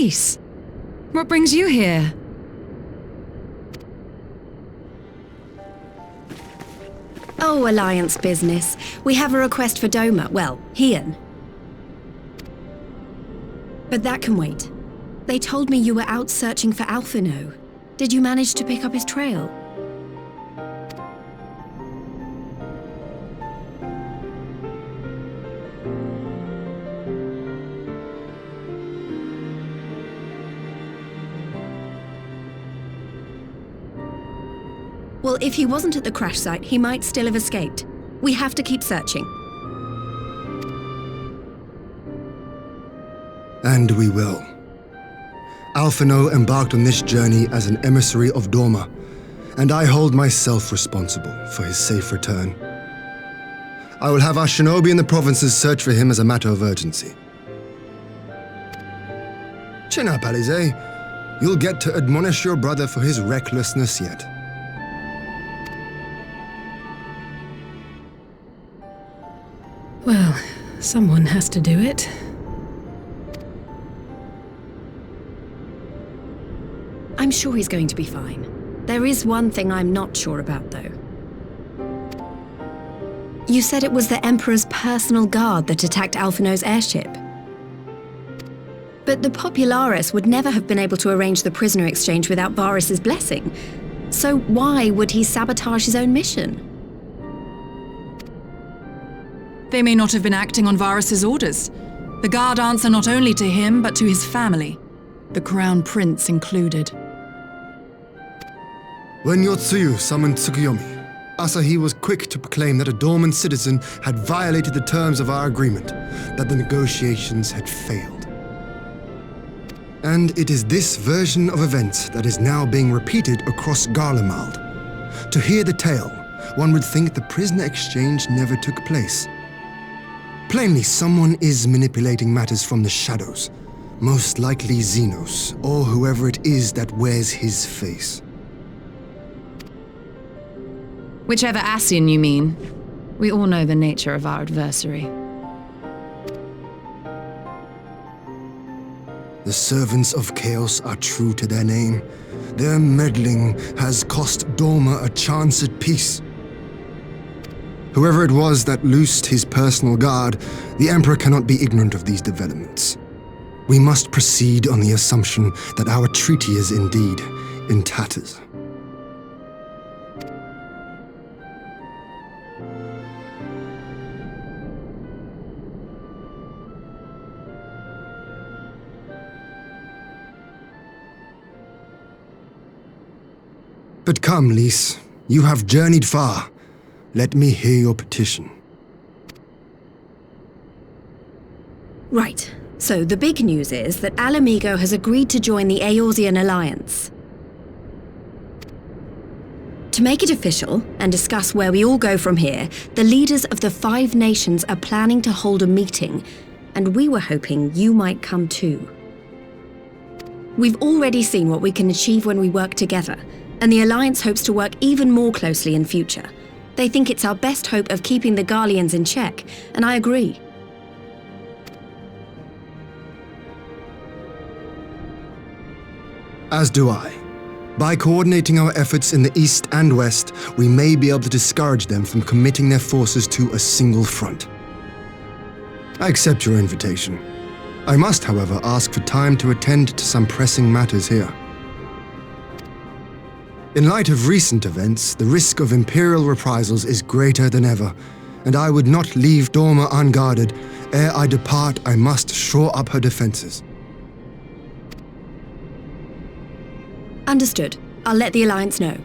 Lys, what brings you here? Oh, Alliance business. We have a request for Doma. Well, Hien. But that can wait. They told me you were out searching for Alphino. Did you manage to pick up his trail? Well, if he wasn't at the crash site, he might still have escaped. We have to keep searching. And we will. Alphino embarked on this journey as an emissary of Doma, and I hold myself responsible for his safe return. I will have our shinobi in the provinces search for him as a matter of urgency. Chin up, Alize. You'll get to admonish your brother for his recklessness yet. Well, someone has to do it. I'm sure he's going to be fine. There is one thing I'm not sure about, though. You said it was the Emperor's personal guard that attacked Alphino's airship. But the Popularis would never have been able to arrange the prisoner exchange without Varys' blessing. So why would he sabotage his own mission? They may not have been acting on Varys' orders. The guard answer not only to him, but to his family, the Crown Prince included. When Yotsuyu summoned Tsukuyomi, Asahi was quick to proclaim that a dormant citizen had violated the terms of our agreement, that the negotiations had failed. And it is this version of events that is now being repeated across Garlemald. To hear the tale, one would think the prisoner exchange never took place. Plainly, someone is manipulating matters from the shadows, most likely Xenos, or whoever it is that wears his face. Whichever Ascian you mean. We all know the nature of our adversary. The servants of chaos are true to their name. Their meddling has cost Doma a chance at peace. Whoever it was that loosed his personal guard, the Emperor cannot be ignorant of these developments. We must proceed on the assumption that our treaty is indeed in tatters. But come, Lys, you have journeyed far. Let me hear your petition. Right. So the big news is that Alamigo has agreed to join the Eorzean Alliance. To make it official and discuss where we all go from here, the leaders of the 5 nations are planning to hold a meeting, and we were hoping you might come too. We've already seen what we can achieve when we work together, and the Alliance hopes to work even more closely in future. They think it's our best hope of keeping the Garleans in check, and I agree. As do I. By coordinating our efforts in the east and west, we may be able to discourage them from committing their forces to a single front. I accept your invitation. I must, however, ask for time to attend to some pressing matters here. In light of recent events, the risk of Imperial reprisals is greater than ever, and I would not leave Doma unguarded. Ere I depart, I must shore up her defenses. Understood. I'll let the Alliance know.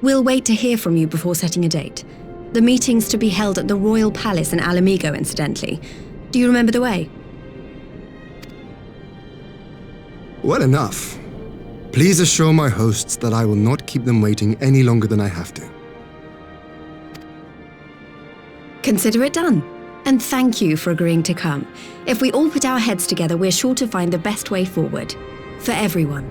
We'll wait to hear from you before setting a date. The meeting's to be held at the Royal Palace in Alamigo, incidentally. Do you remember the way? Well enough. Please assure my hosts that I will not keep them waiting any longer than I have to. Consider it done. And thank you for agreeing to come. If we all put our heads together, we're sure to find the best way forward. For everyone.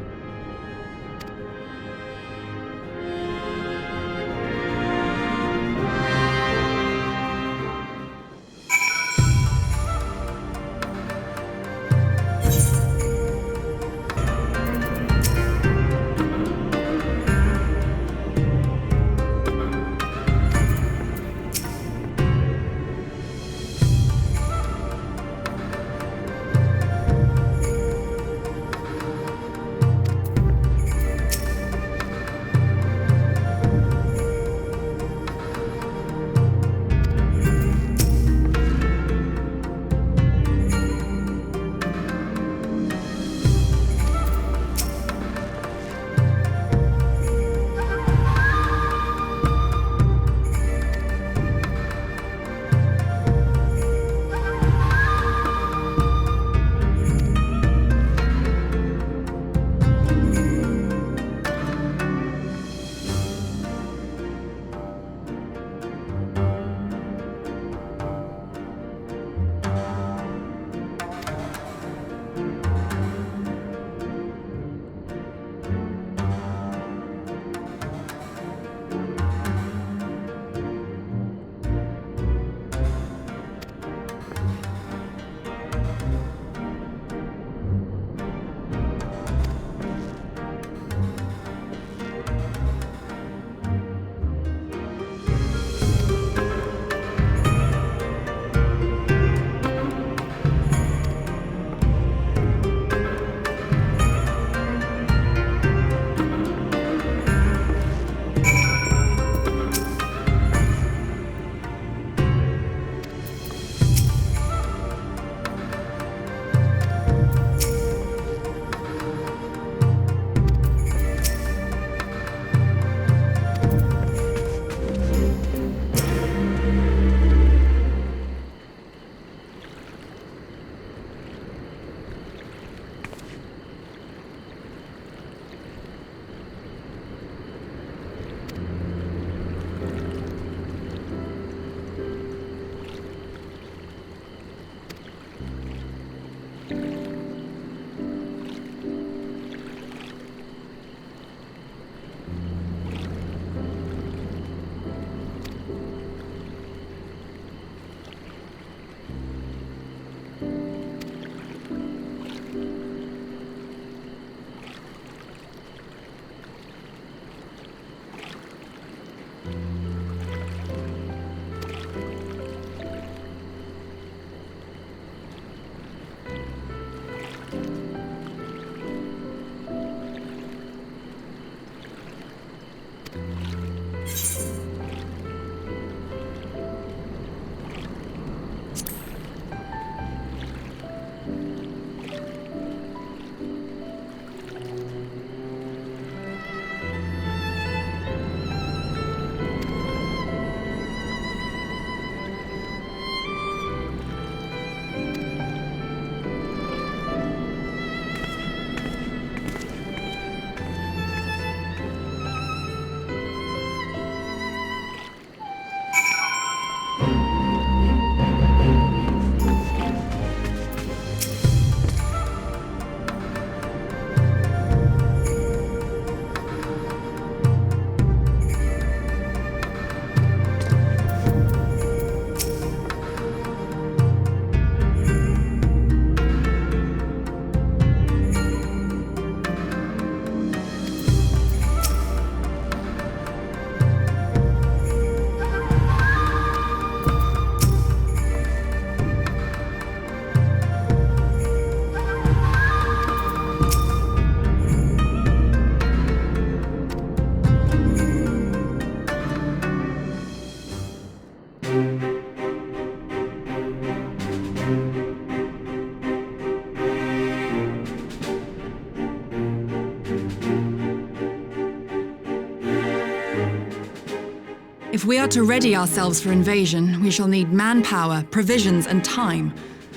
If we are to ready ourselves for invasion, we shall need manpower, provisions, and time,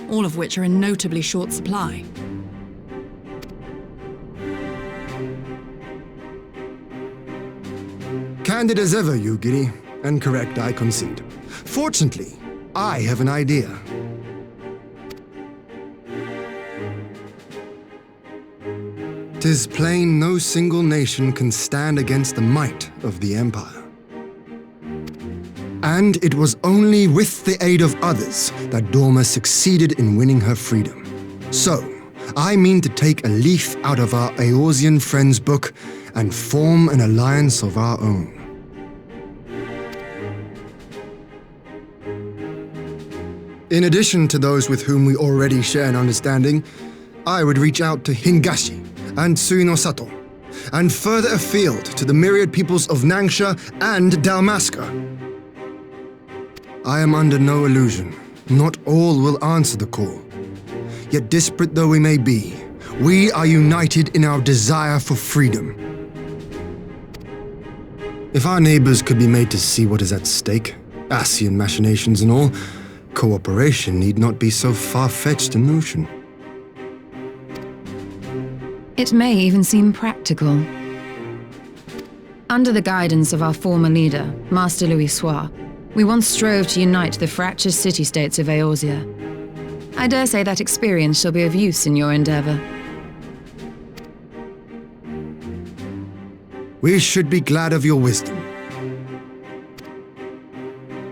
all of which are in notably short supply. Candid as ever, you giddy, and correct, I concede. Fortunately, I have an idea. "'Tis plain no single nation can stand against the might of the Empire. And it was only with the aid of others that Dorma succeeded in winning her freedom. So, I mean to take a leaf out of our Eorzean friends' book and form an alliance of our own. In addition to those with whom we already share an understanding, I would reach out to Hingashi and Suinosato, and further afield to the myriad peoples of Nangsha and Dalmasca. I am under no illusion. Not all will answer the call. Yet disparate though we may be, we are united in our desire for freedom. If our neighbors could be made to see what is at stake, Ascian machinations and all, cooperation need not be so far-fetched a notion. It may even seem practical. Under the guidance of our former leader, Master Louis Soir, we once strove to unite the fractious city-states of Eorzea. I dare say that experience shall be of use in your endeavor. We should be glad of your wisdom.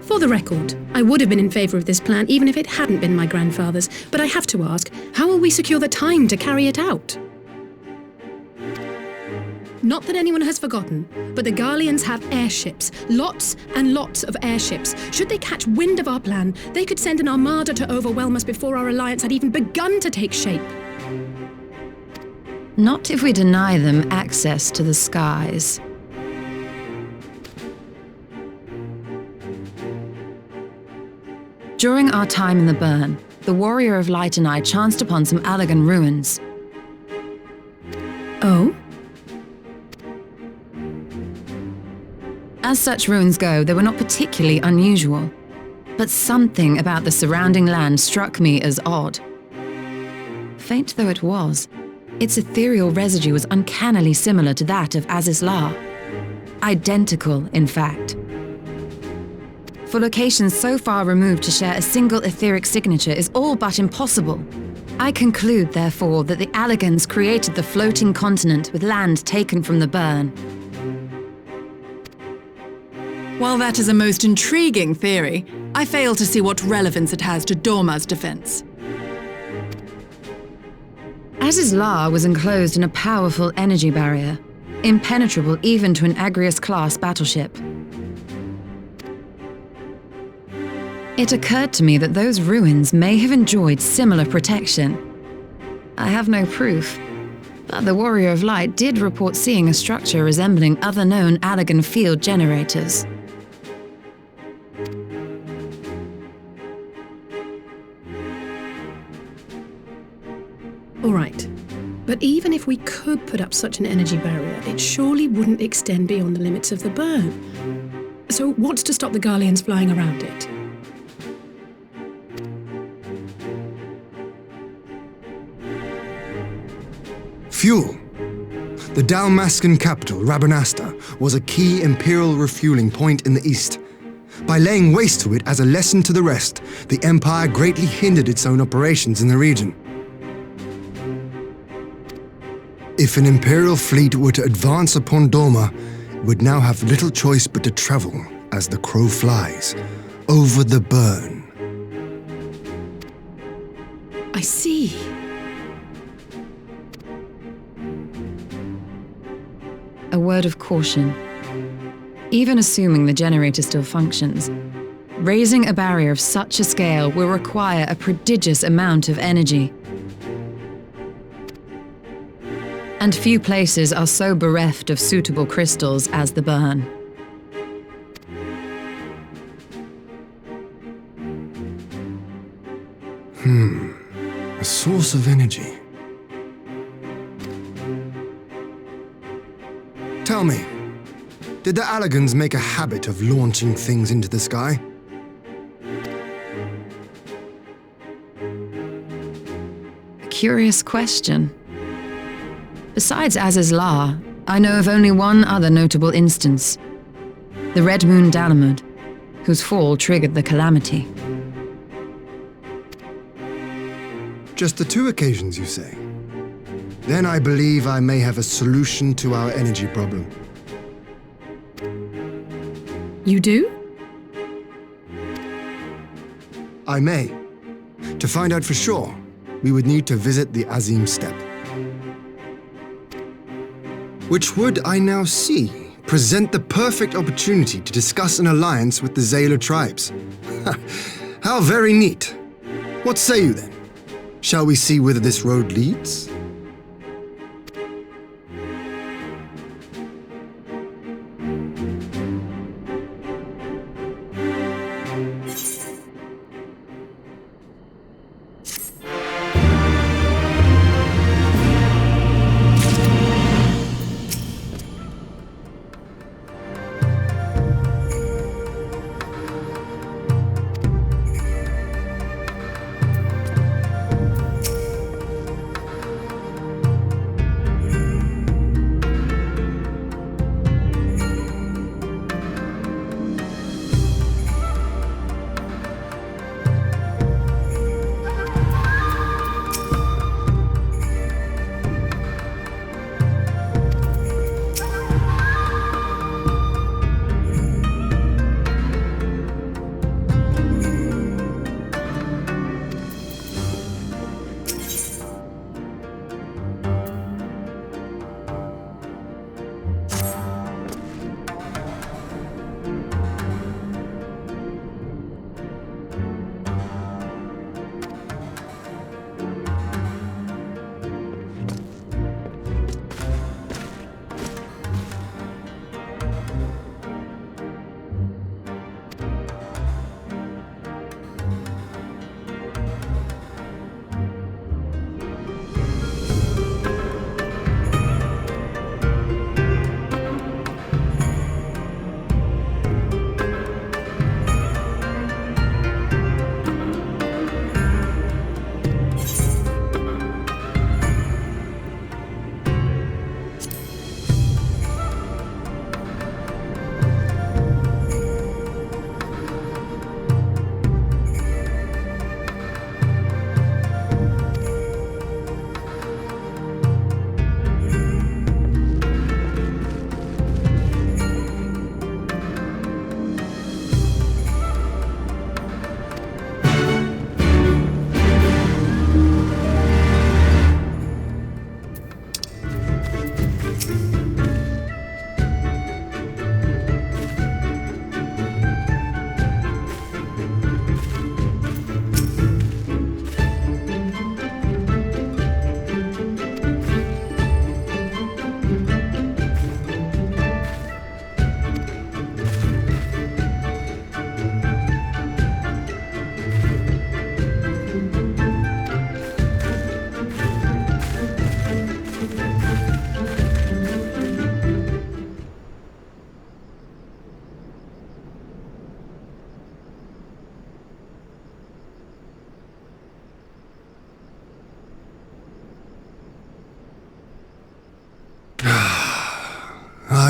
For the record, I would have been in favor of this plan even if it hadn't been my grandfather's, but I have to ask, how will we secure the time to carry it out? Not that anyone has forgotten, but the Garleans have airships. Lots and lots of airships. Should they catch wind of our plan, they could send an armada to overwhelm us before our alliance had even begun to take shape. Not if we deny them access to the skies. During our time in the Burn, the Warrior of Light and I chanced upon some Allagan ruins. Oh? As such ruins go, they were not particularly unusual, but something about the surrounding land struck me as odd. Faint though it was, its ethereal residue was uncannily similar to that of Azizlar. Identical, in fact. For locations so far removed to share a single etheric signature is all but impossible. I conclude, therefore, that the Allagans created the floating continent with land taken from the Burn. While that is a most intriguing theory, I fail to see what relevance it has to Dorma's defense. Azizlar was enclosed in a powerful energy barrier, impenetrable even to an Agrias-class battleship. It occurred to me that those ruins may have enjoyed similar protection. I have no proof, But the Warrior of Light did report seeing a structure resembling other known Allagan field generators. All right. But even if we could put up such an energy barrier, it surely wouldn't extend beyond the limits of the burn. So what's to stop the Garleans flying around it? Fuel. The Dalmascan capital, Rabanasta, was a key imperial refueling point in the east. By laying waste to it as a lesson to the rest, the Empire greatly hindered its own operations in the region. If an Imperial fleet were to advance upon Doma, it would now have little choice but to travel, as the crow flies, over the burn. I see. A word of caution. Even assuming the generator still functions, raising a barrier of such a scale will require a prodigious amount of energy. And few places are so bereft of suitable crystals as the burn. A source of energy. Tell me, did the Allagans make a habit of launching things into the sky? A curious question. Besides Azizlar, I know of only one other notable instance. The Red Moon Dalamud, whose fall triggered the calamity. Just the 2 occasions, you say? Then I believe I may have a solution to our energy problem. You do? I may. To find out for sure, we would need to visit the Azim Steppe. Which would, I now see, present the perfect opportunity to discuss an alliance with the Zayla tribes. How very neat. What say you then? Shall we see whither this road leads?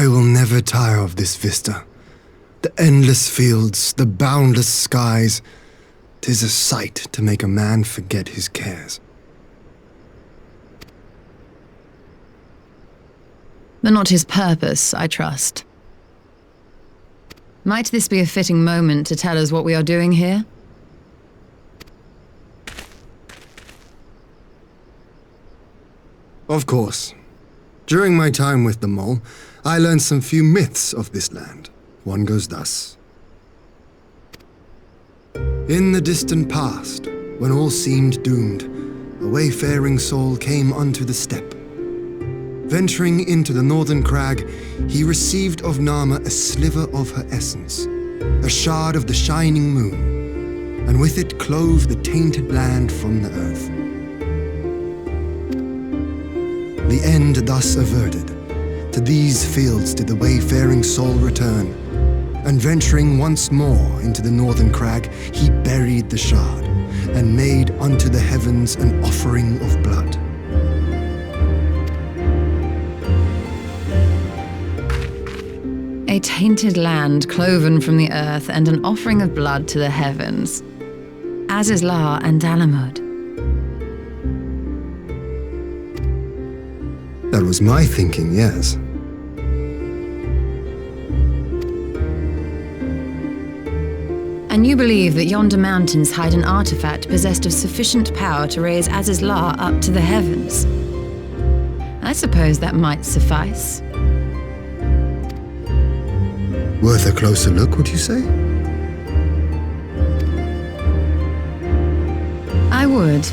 I will never tire of this vista. The endless fields, the boundless skies. 'Tis a sight to make a man forget his cares. But not his purpose, I trust. Might this be a fitting moment to tell us what we are doing here? Of course. During my time with the mole, I learned some few myths of this land. One goes thus. In the distant past, when all seemed doomed, a wayfaring soul came unto the steppe. Venturing into the northern crag, he received of Nama a sliver of her essence, a shard of the shining moon, and with it clove the tainted land from the earth. The end thus averted, to these fields did the wayfaring soul return, and venturing once more into the northern crag, he buried the shard, and made unto the heavens an offering of blood. A tainted land cloven from the earth and an offering of blood to the heavens. Azizla and Dalamud. That was my thinking, yes. And you believe that yonder mountains hide an artifact possessed of sufficient power to raise Azizla up to the heavens. I suppose that might suffice. Worth a closer look, would you say? I would.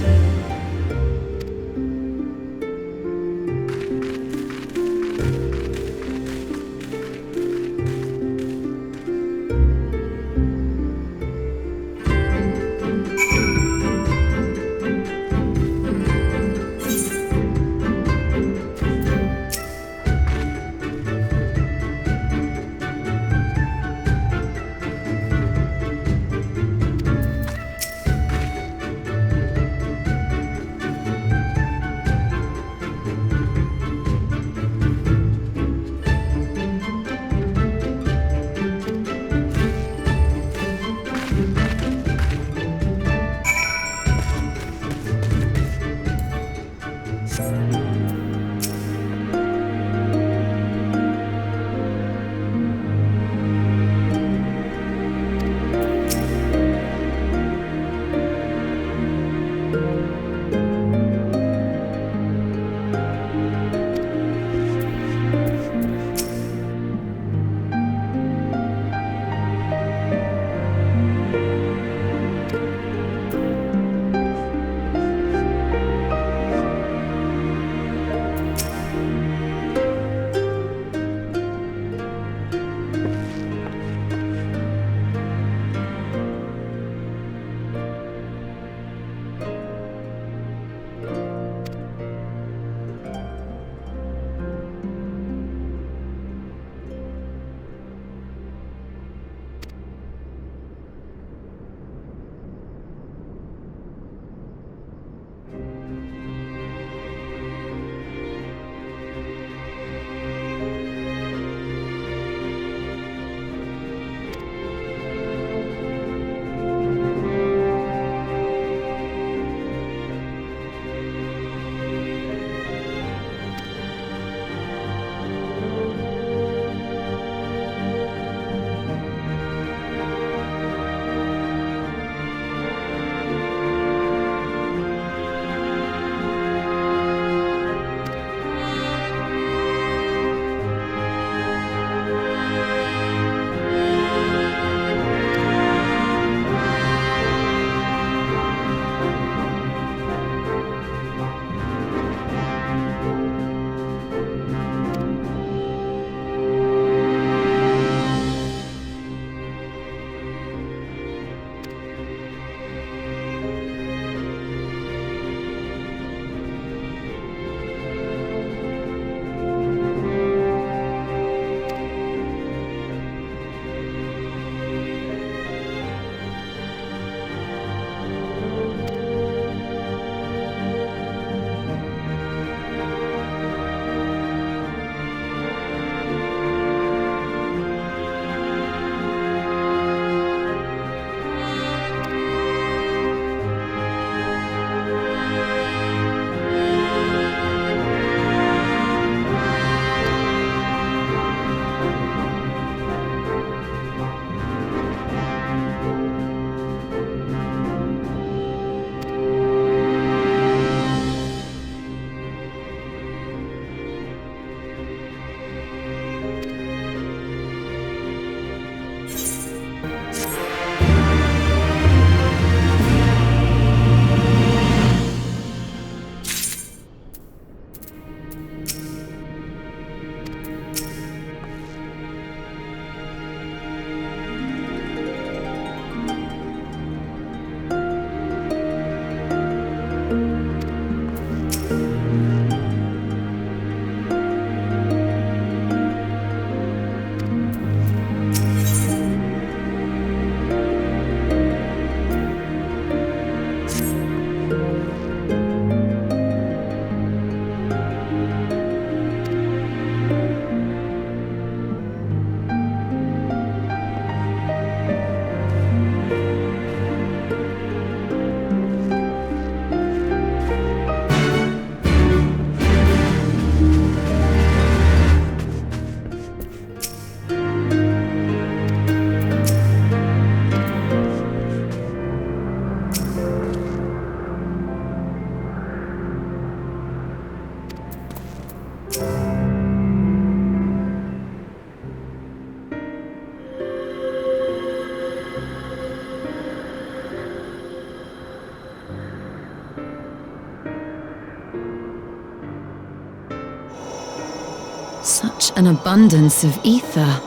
an abundance of ether.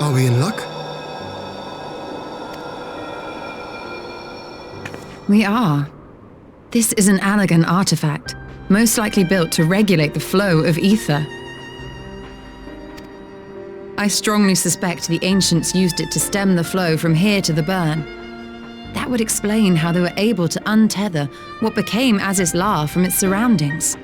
Are we in luck? We are. This is an Allagan artifact, most likely built to regulate the flow of ether. I strongly suspect the ancients used it to stem the flow from here to the burn. That would explain how they were able to untether what became Aziz's La from its surroundings.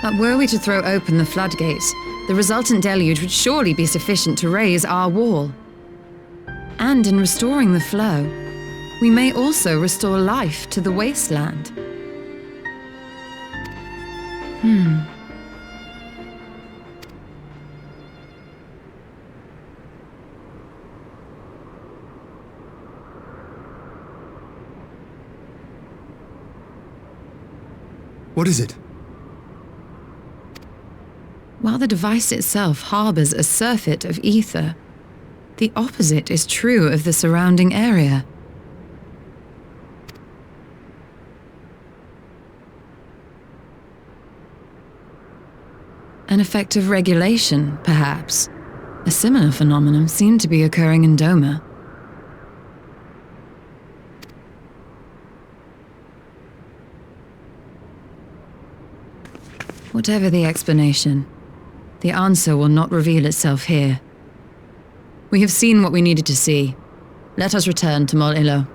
But were we to throw open the floodgates, the resultant deluge would surely be sufficient to raise our wall. And in restoring the flow, we may also restore life to the wasteland. What is it? While the device itself harbors a surfeit of ether, the opposite is true of the surrounding area. An effect of regulation, perhaps. A similar phenomenon seemed to be occurring in Doma. Whatever the explanation, the answer will not reveal itself here. We have seen what we needed to see. Let us return to Mol Ilo.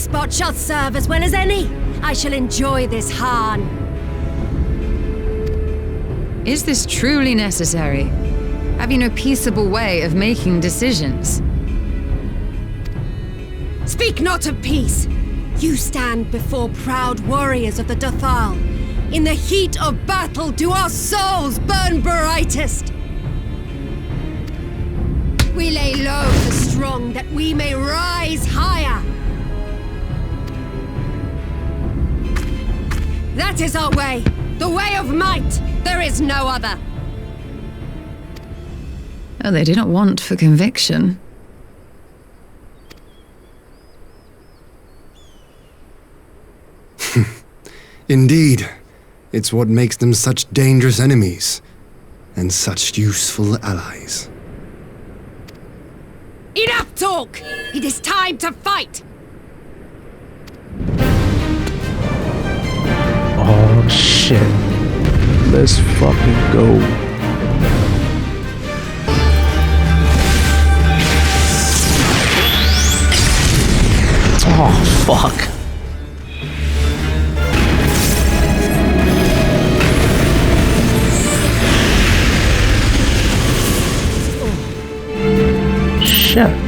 spot shall serve as well as any. I shall enjoy this Hahn. Is this truly necessary? Have you no peaceable way of making decisions? Speak not of peace. You stand before proud warriors of the Dothal. In the heat of battle do our souls burn brightest. We lay low the strong that we may rise higher. That is our way, the way of might. There is no other. Oh, they do not want for conviction. Indeed, it's what makes them such dangerous enemies, and such useful allies. Enough talk! It is time to fight! Oh shit. Let's fucking go. Oh fuck. Shit.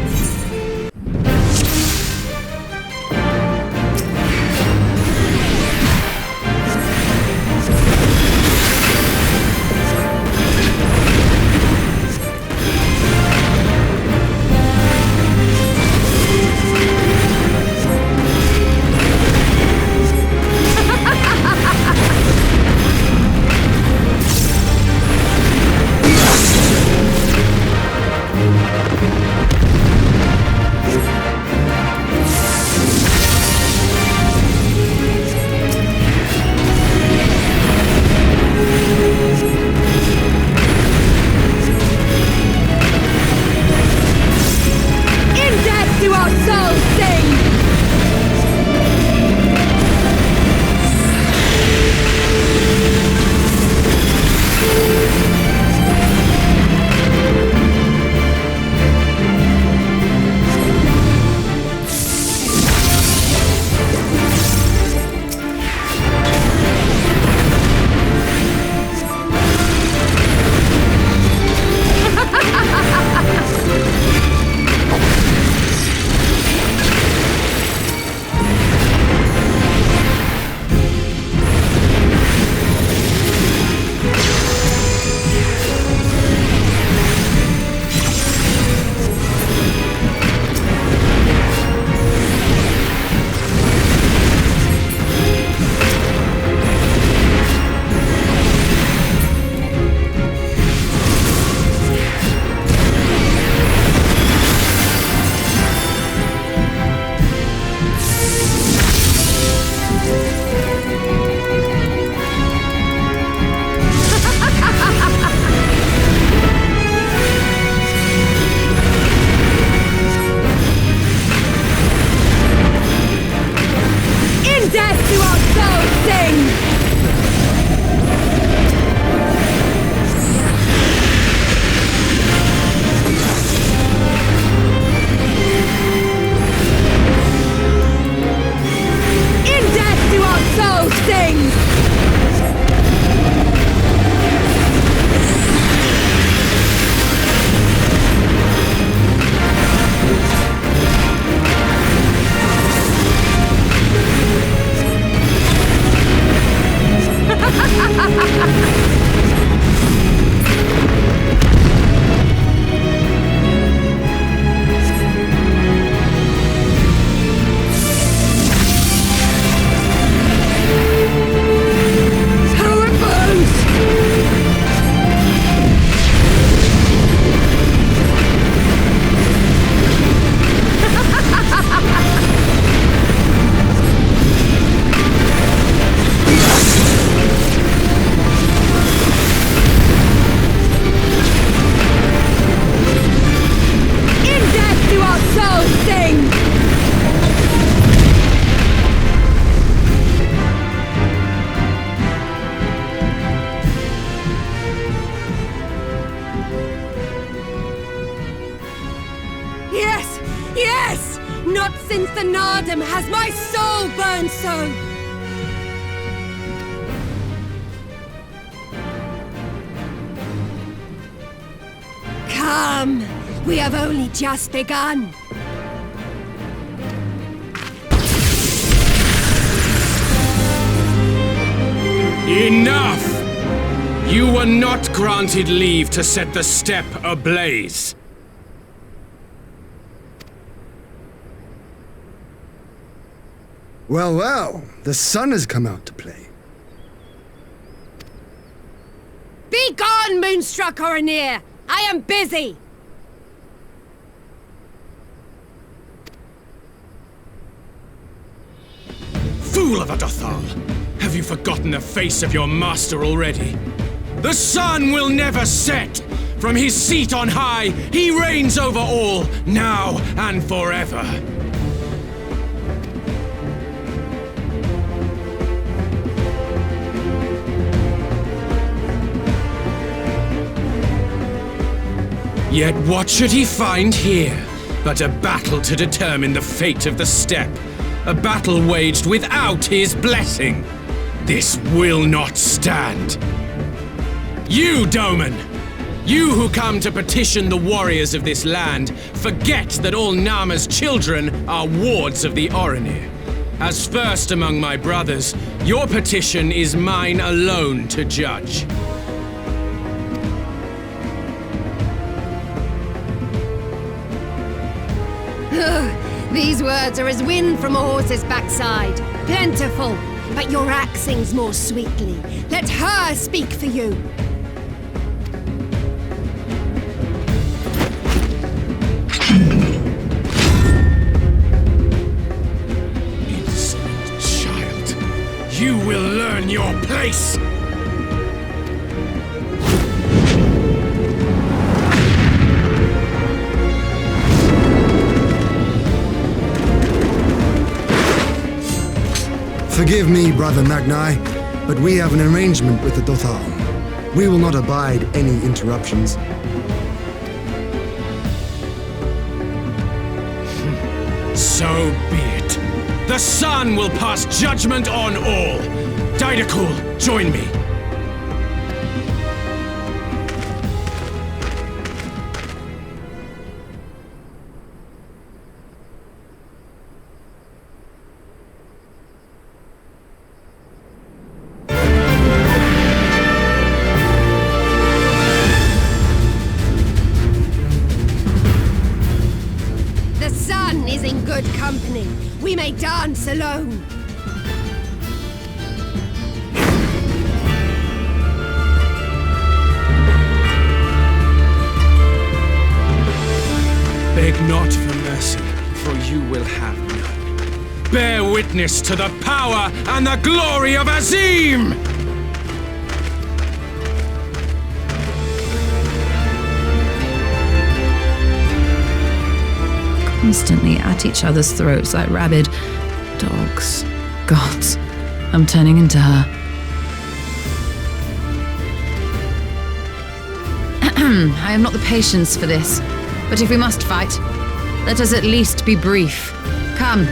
seldom has my soul burned so! Come! We have only just begun! Enough! You were not granted leave to set the steppe ablaze. Well, well, the sun has come out to play. Be gone, Moonstruck Oranir! I am busy! Fool of a Dothal! Have you forgotten the face of your master already? The sun will never set! From his seat on high, he reigns over all, now and forever. Yet what should he find here but a battle to determine the fate of the steppe? A battle waged without his blessing. This will not stand. You, Doman! You who come to petition the warriors of this land, forget that all Nama's children are wards of the Oranir. As first among my brothers, your petition is mine alone to judge. These words are as wind from a horse's backside. Plentiful, but your axe sings more sweetly. Let her speak for you. Insolent child, you will learn your place! Forgive me, Brother Magnai, but we have an arrangement with the Dothal. We will not abide any interruptions. So be it. The sun will pass judgment on all. Didakul, join me. Company. We may dance alone. Beg not for mercy, for you will have none. Bear witness to the power and the glory of Azim! Constantly at each other's throats like rabid dogs. Gods, I'm turning into her. I have not the patience for this, but if we must fight, let us at least be brief. Come.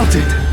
spotted!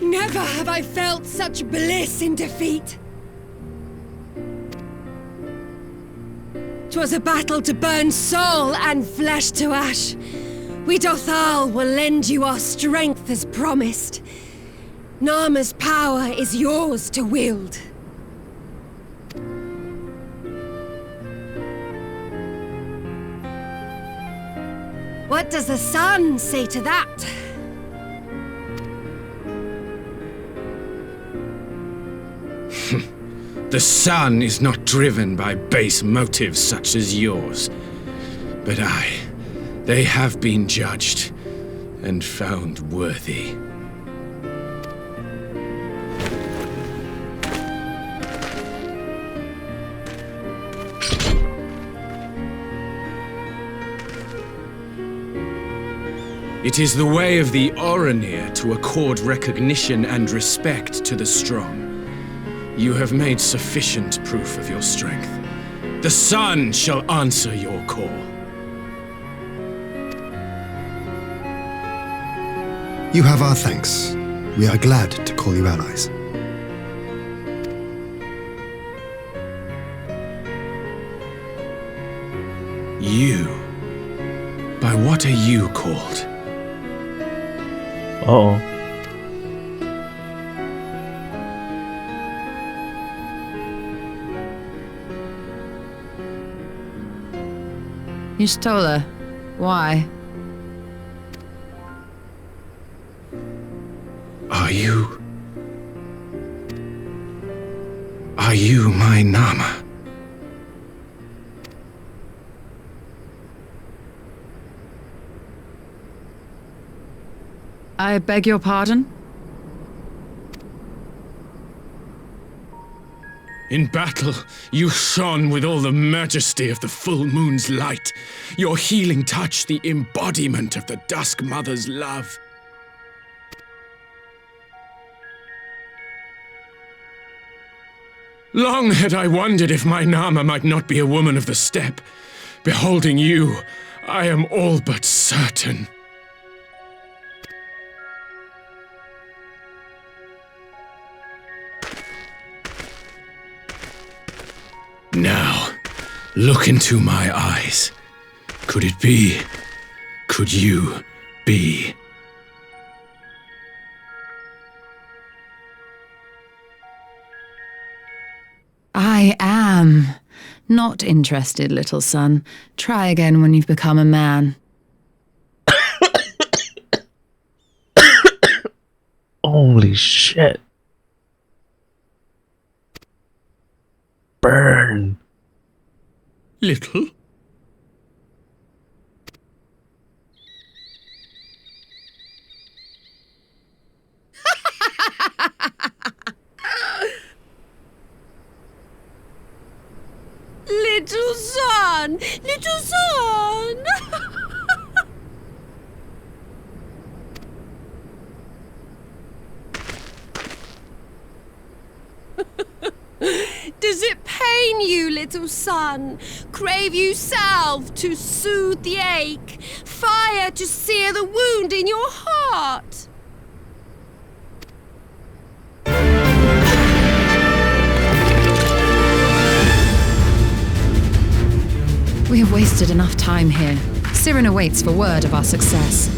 Never have I felt such bliss in defeat. 'Twas a battle to burn soul and flesh to ash. We Dothal will lend you our strength as promised. Narma's power is yours to wield. What does the sun say to that? The sun is not driven by base motives such as yours. But they have been judged and found worthy. It is the way of the Oranir to accord recognition and respect to the strong. You have made sufficient proof of your strength. The sun shall answer your call. You have our thanks. We are glad to call you allies. You? By what are you called? Uh-oh. You stole her. Why? Are you my Nama? I beg your pardon? In battle, you shone with all the majesty of the full moon's light. Your healing touch, the embodiment of the Dusk Mother's love. Long had I wondered if my Nama might not be a woman of the steppe. Beholding you, I am all but certain. Now, look into my eyes. Could it be? Could you be? I am. Not interested, little son. Try again when you've become a man. Holy shit. Burn. Little? Little son! Little son! pain you, little son. Crave you salve to soothe the ache, fire to sear the wound in your heart. We have wasted enough time here. Siren awaits for word of our success.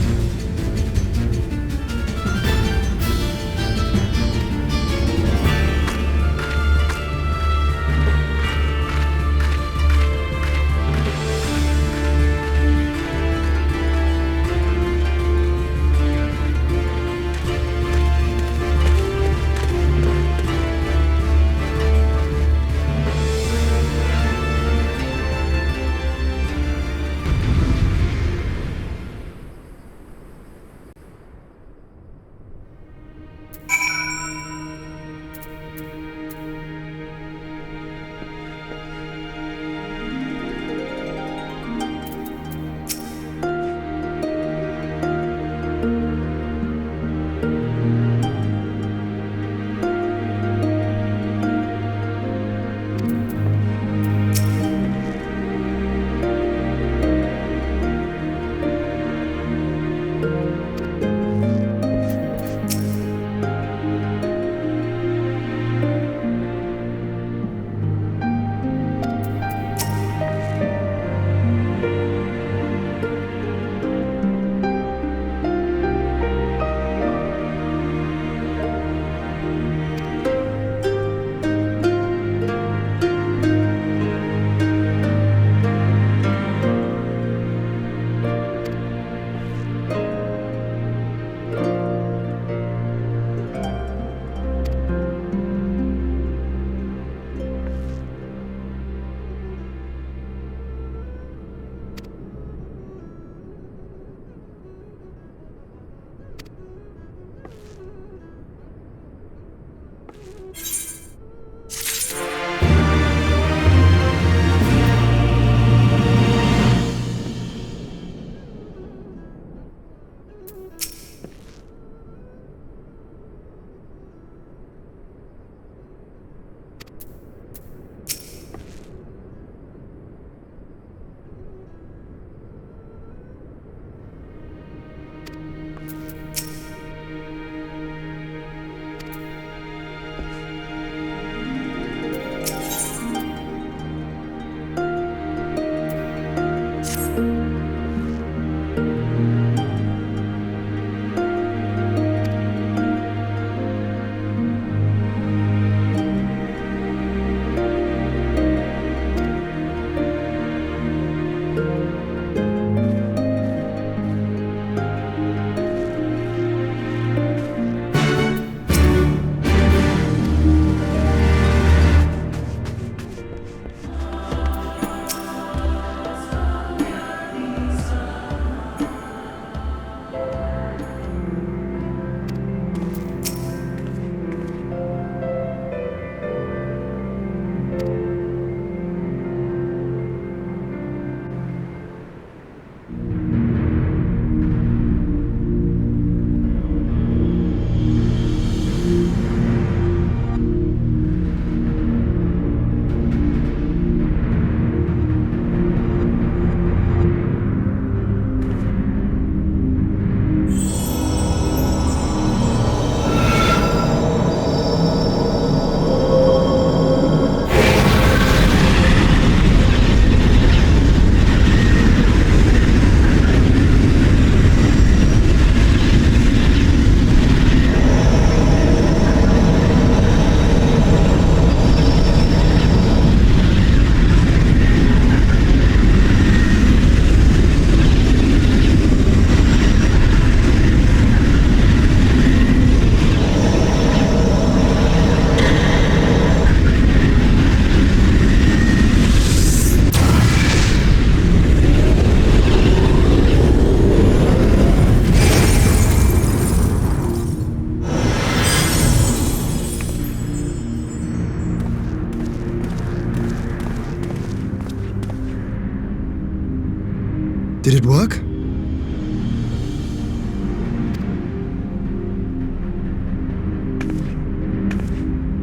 Did it work?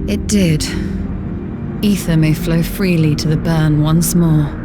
It did. Ether may flow freely to the burn once more.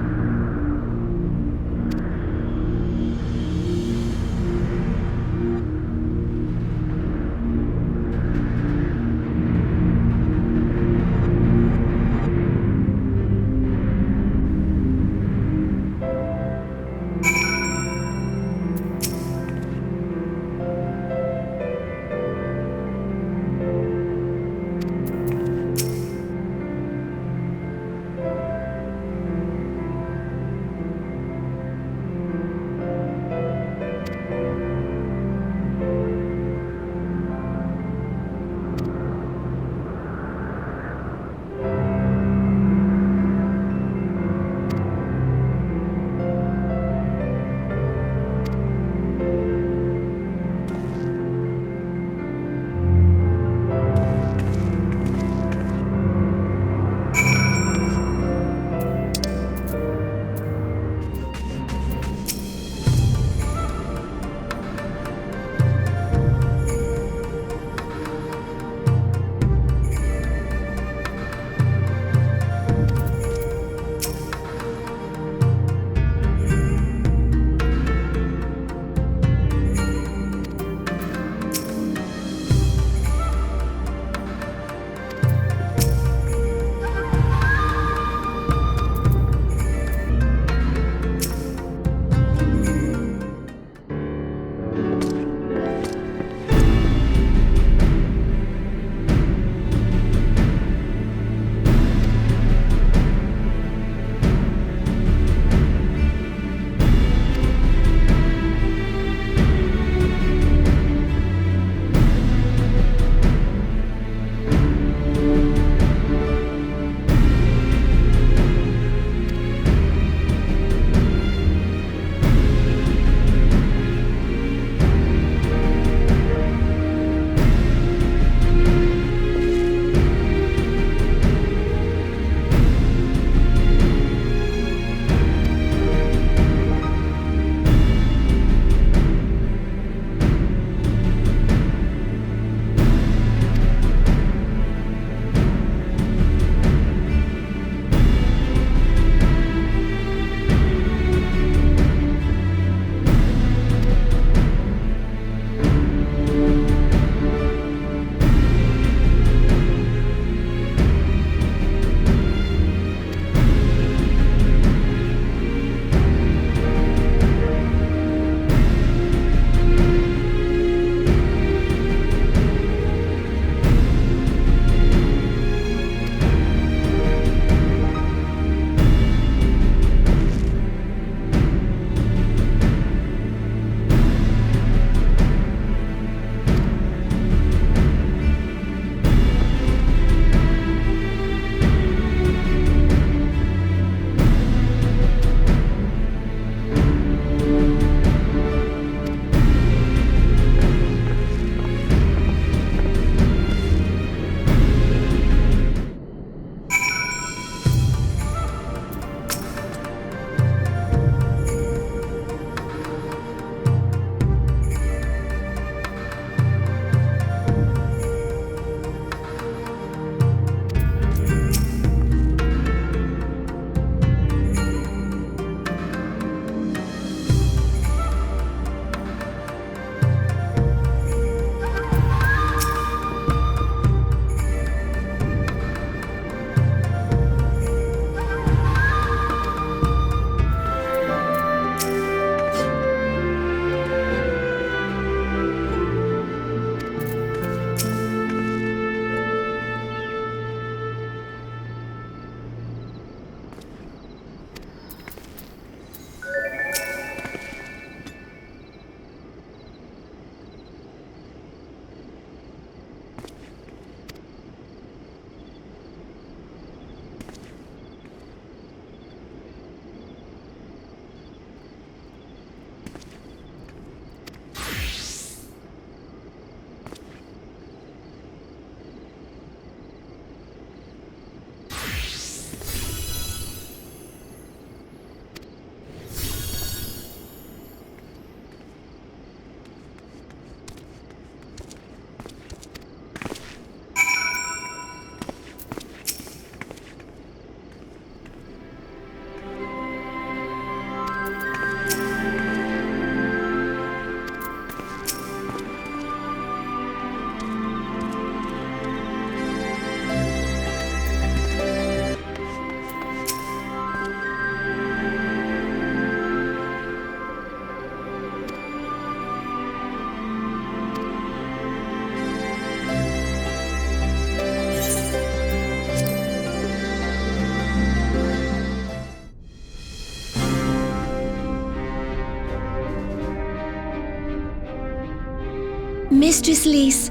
Mistress Lys,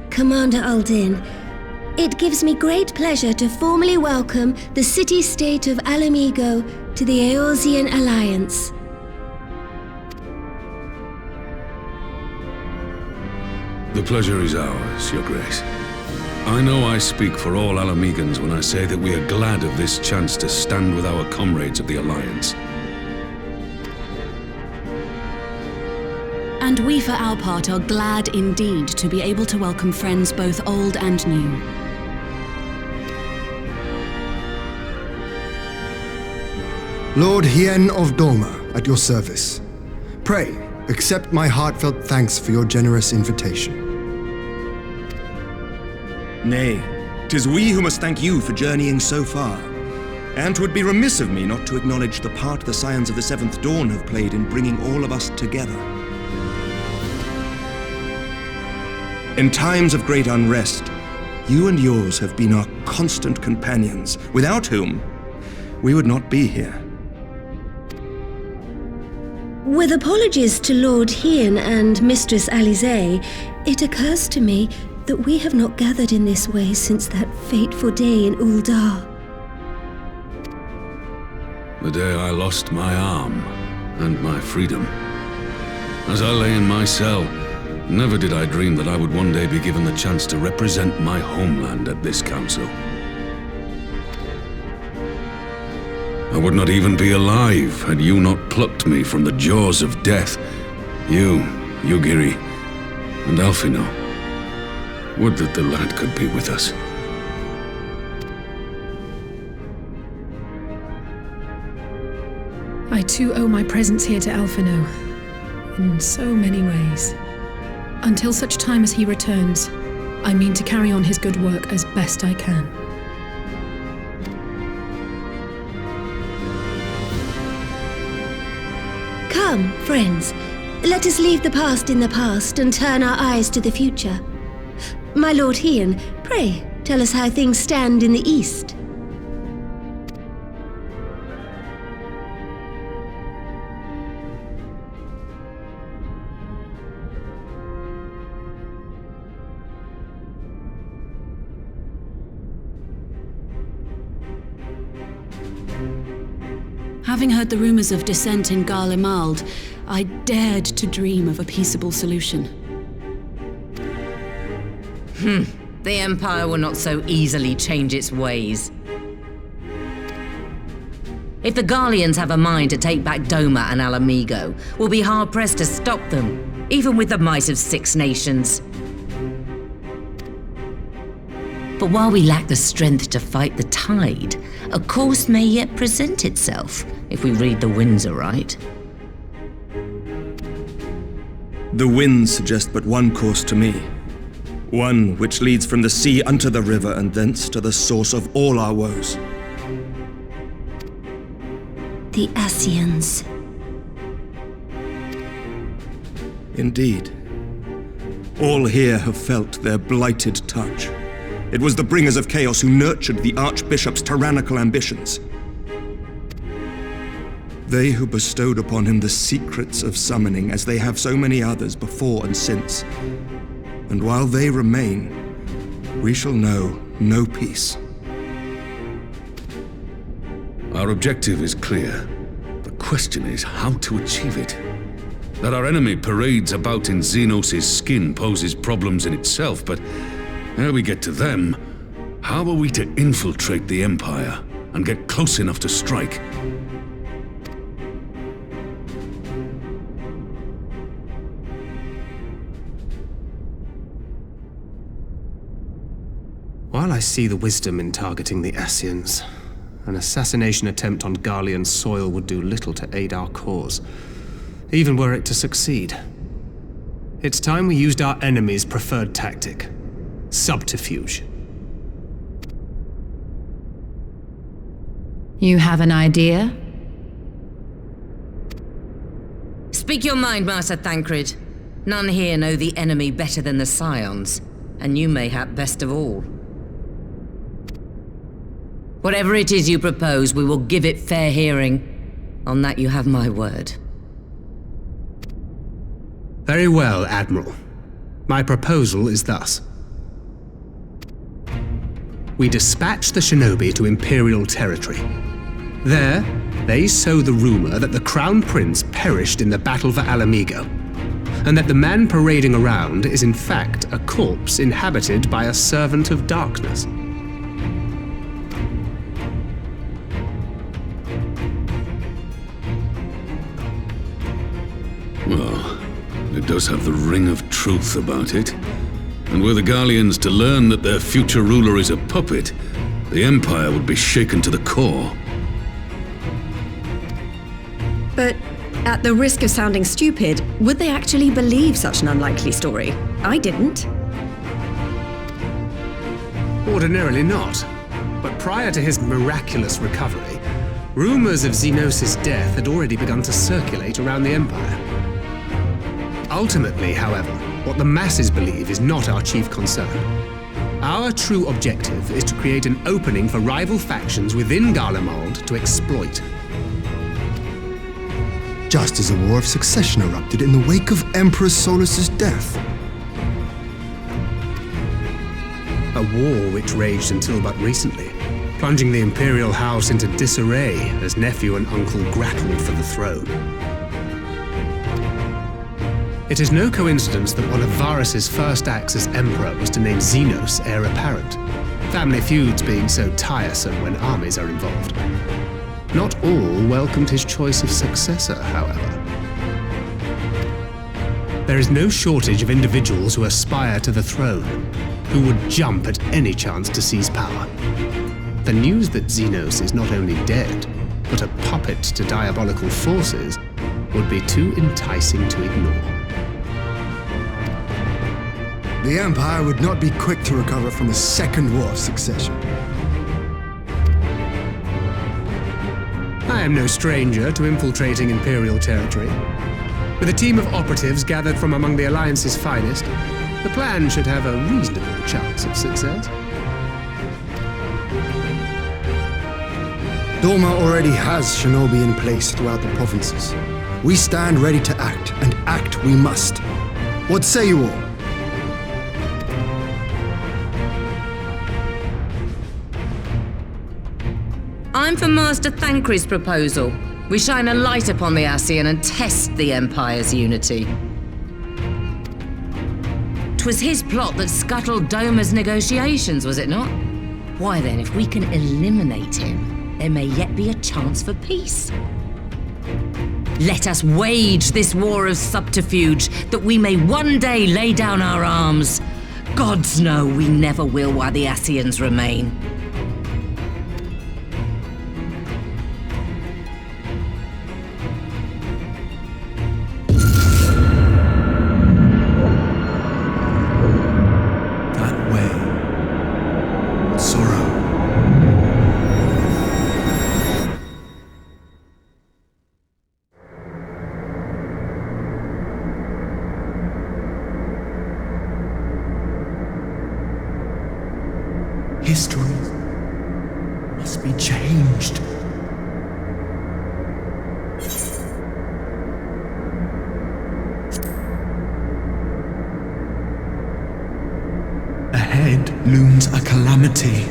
Commander Aldin, it gives me great pleasure to formally welcome the city-state of Alamigo to the Eorzean Alliance. The pleasure is ours, Your Grace. I know I speak for all Alamegans when I say that we are glad of this chance to stand with our comrades of the Alliance. And we, for our part, are glad indeed to be able to welcome friends both old and new. Lord Hien of Doma, at your service. Pray, accept my heartfelt thanks for your generous invitation. Nay, 'tis we who must thank you for journeying so far. And 'twould be remiss of me not to acknowledge the part the Scions of the Seventh Dawn have played in bringing all of us together. In times of great unrest, you and yours have been our constant companions, without whom we would not be here. With apologies to Lord Hien and Mistress Alize, it occurs to me that we have not gathered in this way since that fateful day in Uldar. The day I lost my arm and my freedom. As I lay in my cell, never did I dream that I would one day be given the chance to represent my homeland at this council. I would not even be alive had you not plucked me from the jaws of death. You, Yugiri, and Alphino. Would that the lad could be with us. I too owe my presence here to Alphino, in so many ways. Until such time as he returns, I mean to carry on his good work as best I can. Come, friends, let us leave the past in the past and turn our eyes to the future. My Lord Hien, pray, tell us how things stand in the East. Having heard the rumors of dissent in Garlemald, I dared to dream of a peaceable solution. The Empire will not so easily change its ways. If the Garleans have a mind to take back Doma and Alamigo, we'll be hard-pressed to stop them, even with the might of 6 nations. But while we lack the strength to fight the tide, a course may yet present itself, if we read the winds aright. The winds suggest but one course to me. One which leads from the sea unto the river and thence to the source of all our woes. The Ascians. Indeed. All here have felt their blighted touch. It was the bringers of chaos who nurtured the Archbishop's tyrannical ambitions. They who bestowed upon him the secrets of summoning, as they have so many others before and since. And while they remain, we shall know no peace. Our objective is clear. The question is how to achieve it. That our enemy parades about in Xenos' skin poses problems in itself, but ere we get to them, how are we to infiltrate the Empire and get close enough to strike? While I see the wisdom in targeting the Ascians, an assassination attempt on Garlean soil would do little to aid our cause, even were it to succeed. It's time we used our enemy's preferred tactic: subterfuge. You have an idea? Speak your mind, Master Thancred. None here know the enemy better than the Scions, and you mayhap best of all. Whatever it is you propose, we will give it fair hearing. On that you have my word. Very well, Admiral. My proposal is thus. We dispatch the shinobi to Imperial territory. There, they sow the rumor that the Crown Prince perished in the battle for Alamigo, and that the man parading around is in fact a corpse inhabited by a servant of darkness. Well, it does have the ring of truth about it. And were the Garleans to learn that their future ruler is a puppet, the Empire would be shaken to the core. But at the risk of sounding stupid, would they actually believe such an unlikely story? I didn't. Ordinarily not. But prior to his miraculous recovery, rumors of Xenos' death had already begun to circulate around the Empire. Ultimately, however, what the masses believe is not our chief concern. Our true objective is to create an opening for rival factions within Garlemald to exploit. Just as a war of succession erupted in the wake of Emperor Solus's death. A war which raged until but recently, plunging the Imperial House into disarray as nephew and uncle grappled for the throne. It is no coincidence that one of Varus's first acts as Emperor was to name Xenos heir apparent, family feuds being so tiresome when armies are involved. Not all welcomed his choice of successor, however. There is no shortage of individuals who aspire to the throne, who would jump at any chance to seize power. The news that Xenos is not only dead, but a puppet to diabolical forces would be too enticing to ignore. The Empire would not be quick to recover from a second war of succession. I am no stranger to infiltrating Imperial territory. With a team of operatives gathered from among the Alliance's finest, the plan should have a reasonable chance of success. Doma already has shinobi in place throughout the provinces. We stand ready to act, and act we must. What say you all? I'm for Master Thancred's proposal. We shine a light upon the Ascian and test the Empire's unity. 'Twas his plot that scuttled Doma's negotiations, was it not? Why then, if we can eliminate him, there may yet be a chance for peace. Let us wage this war of subterfuge, that we may one day lay down our arms. Gods know we never will while the Ascians remain. History must be changed. Ahead looms a calamity.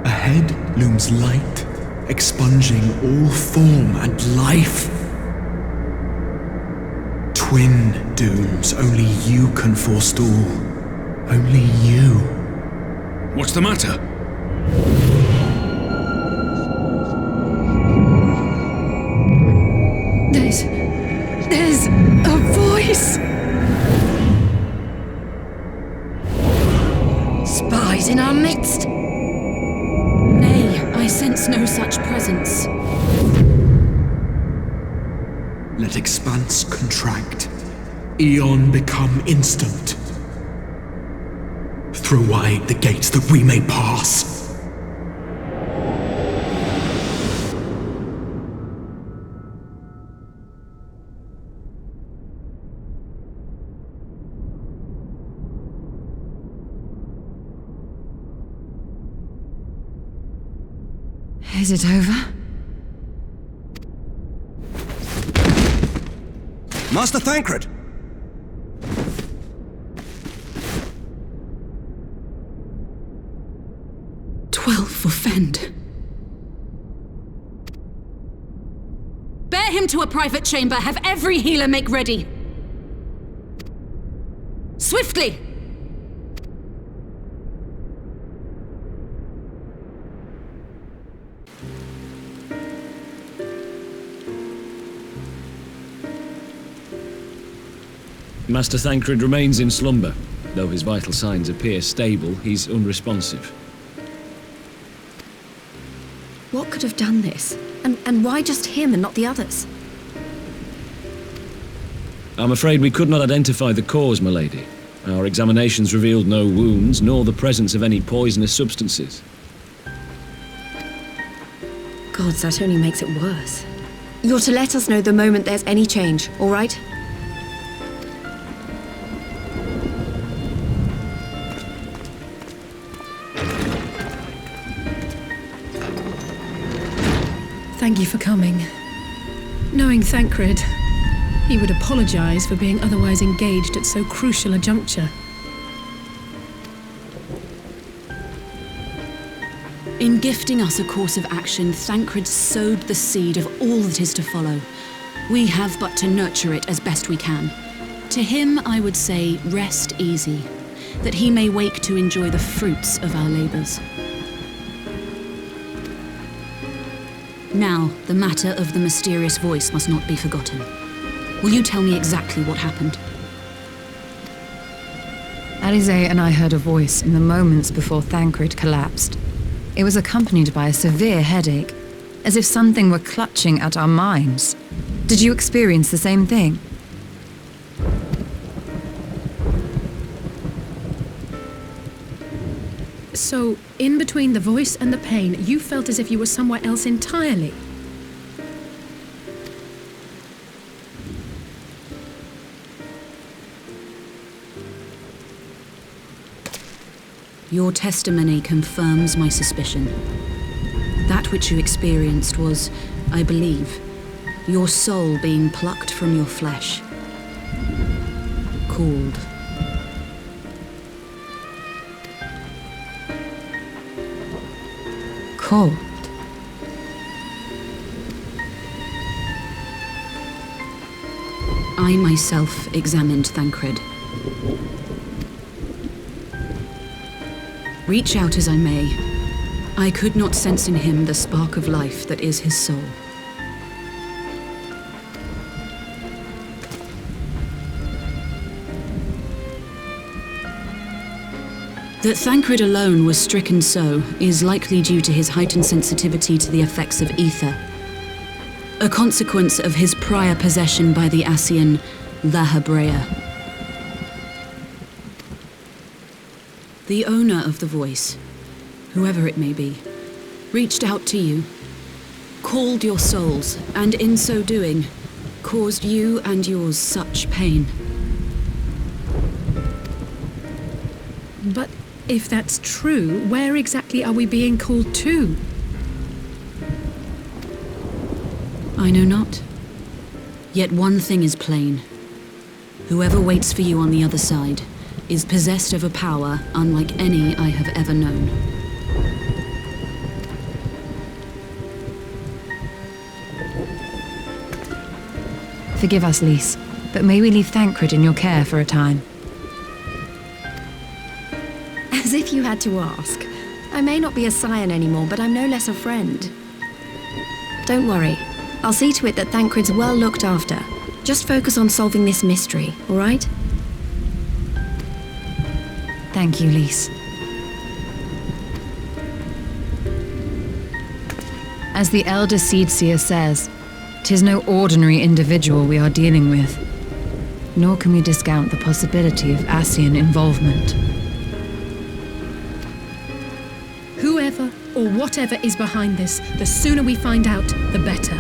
Ahead looms light, expunging all form and life. Twin dooms only you can forestall. Only you. What's the matter? There's a voice! Spies in our midst? Nay, I sense no such presence. Let expanse contract, eon become instant. Throw wide the gates that we may pass. Is it over? Master Thancred! for Fend. Bear him to a private chamber. Have every healer make ready. Swiftly! Master Thancred remains in slumber. Though his vital signs appear stable, he's unresponsive. What could have done this? And why just him and not the others? I'm afraid we could not identify the cause, my lady. Our examinations revealed no wounds, nor the presence of any poisonous substances. Gods, that only makes it worse. You're to let us know the moment there's any change, all right? Thank you for coming. Knowing Thancred, he would apologize for being otherwise engaged at so crucial a juncture. In gifting us a course of action, Thancred sowed the seed of all that is to follow. We have but to nurture it as best we can. To him, I would say, rest easy, that he may wake to enjoy the fruits of our labors. Now, the matter of the mysterious voice must not be forgotten. Will you tell me exactly what happened? Alizé and I heard a voice in the moments before Thancred collapsed. It was accompanied by a severe headache, as if something were clutching at our minds. Did you experience the same thing? So, in between the voice and the pain, you felt as if you were somewhere else entirely. Your testimony confirms my suspicion. That which you experienced was, I believe, your soul being plucked from your flesh. Called. Cold. I myself examined Thancred. Reach out as I may, I could not sense in him the spark of life that is his soul. That Thancred alone was stricken so is likely due to his heightened sensitivity to the effects of ether, a consequence of his prior possession by the Ascian La Hebrea. The owner of the voice, whoever it may be, reached out to you, called your souls, and in so doing, caused you and yours such pain. But if that's true, where exactly are we being called to? I know not. Yet one thing is plain. Whoever waits for you on the other side is possessed of a power unlike any I have ever known. Forgive us, Lys, but may we leave Thancred in your care for a time? As if you had to ask. I may not be a scion anymore, but I'm no less a friend. Don't worry. I'll see to it that Thancred's well looked after. Just focus on solving this mystery, all right? Thank you, Lys. As the Elder Seedseer says, 'tis no ordinary individual we are dealing with, nor can we discount the possibility of Ascian involvement. Whoever or whatever is behind this, the sooner we find out, the better.